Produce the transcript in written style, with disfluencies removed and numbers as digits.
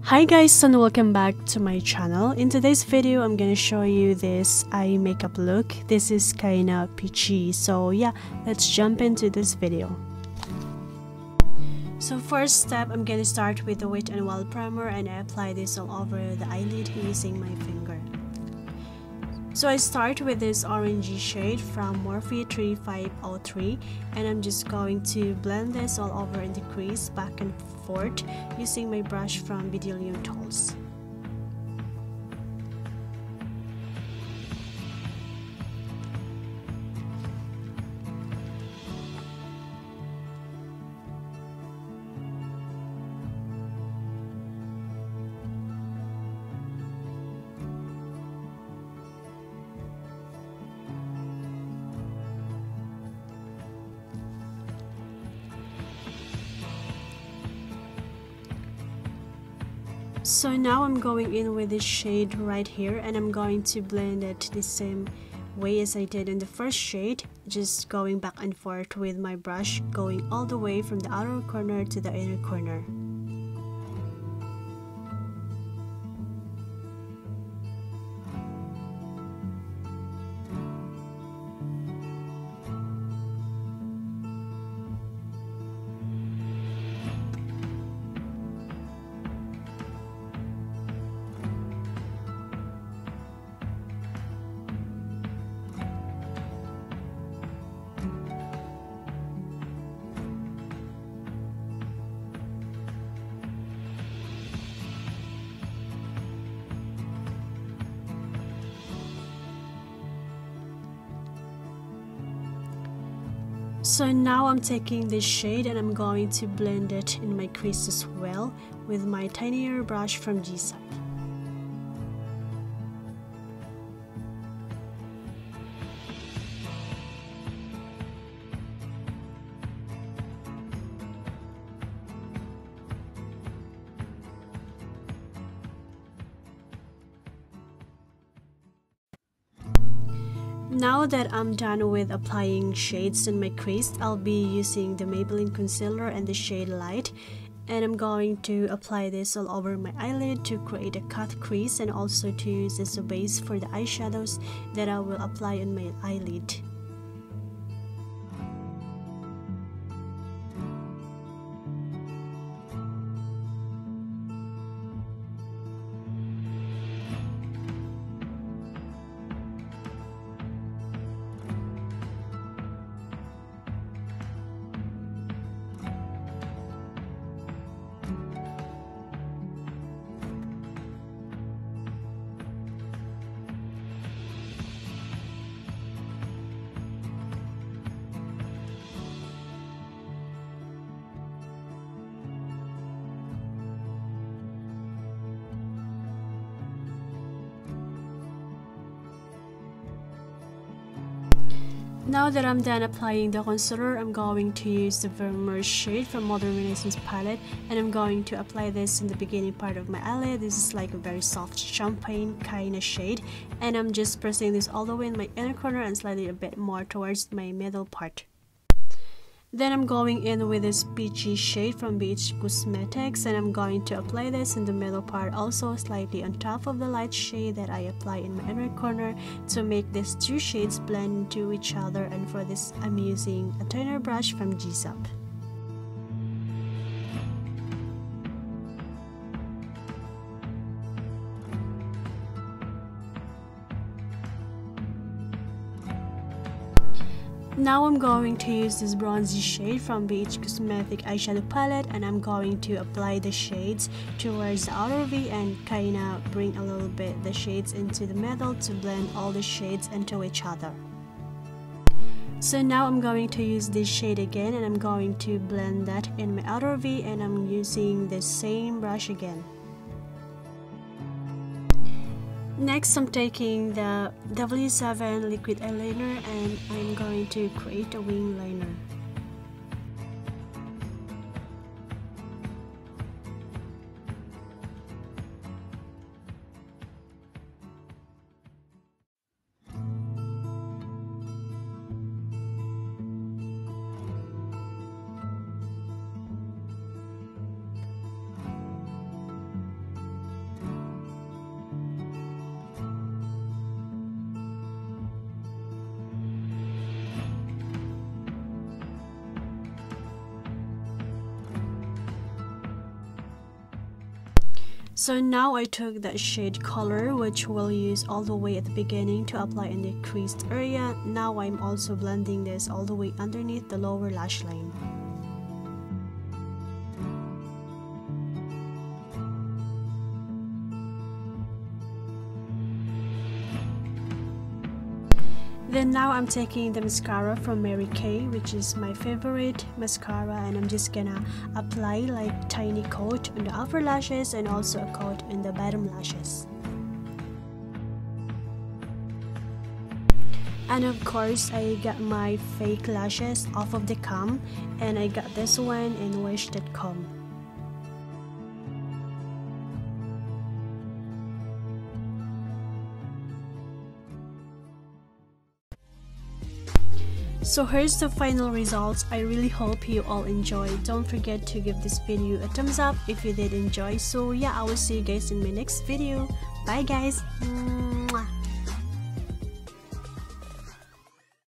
Hi guys, and welcome back to my channel. In today's video, I'm gonna show you this eye makeup look. This is kinda peachy. So yeah, let's jump into this video. So first step, I'm gonna start with the Wet n Wild primer, and I apply this all over the eyelid using my finger. So I start with this orangey shade from Morphie 3503, and I'm just going to blend this all over in the crease back and forth using my brush from Bedellium Tools. So now I'm going in with this shade right here, and I'm going to blend it the same way as I did in the first shade, just going back and forth with my brush, going all the way from the outer corner to the inner corner. So now I'm taking this shade and I'm going to blend it in my crease as well with my tinier brush from Jessup. Now that I'm done with applying shades in my crease, I'll be using the Maybelline concealer and the shade Light, and I'm going to apply this all over my eyelid to create a cut crease, and also to use as a base for the eyeshadows that I will apply on my eyelid. Now that I'm done applying the concealer, I'm going to use the Vermeer shade from Modern Renaissance palette, and I'm going to apply this in the beginning part of my eyelid. This is like a very soft champagne kind of shade, and I'm just pressing this all the way in my inner corner and slightly a bit more towards my middle part. Then I'm going in with this peachy shade from BH Cosmetics, and I'm going to apply this in the middle part, also slightly on top of the light shade that I apply in my inner corner, to make these two shades blend into each other. And for this, I'm using a thinner brush from Jessup. Now I'm going to use this bronzy shade from BH Cosmetic eyeshadow palette, and I'm going to apply the shades towards the outer V and kinda bring a little bit the shades into the middle to blend all the shades into each other. So now I'm going to use this shade again, and I'm going to blend that in my outer V, and I'm using the same brush again. Next, I'm taking the W7 liquid eyeliner, and I'm going to create a wing liner. So now I took that shade color, which we'll use all the way at the beginning to apply in the creased area. Now I'm also blending this all the way underneath the lower lash line. Then now I'm taking the mascara from Mary Kay, which is my favorite mascara, and I'm just gonna apply like tiny coat on the upper lashes and also a coat in the bottom lashes. And of course, I got my fake lashes off of the comb, and I got this one in Wish.com. So here's the final results. I really hope you all enjoyed. Don't forget to give this video a thumbs up if you did enjoy. So yeah, I will see you guys in my next video. Bye guys.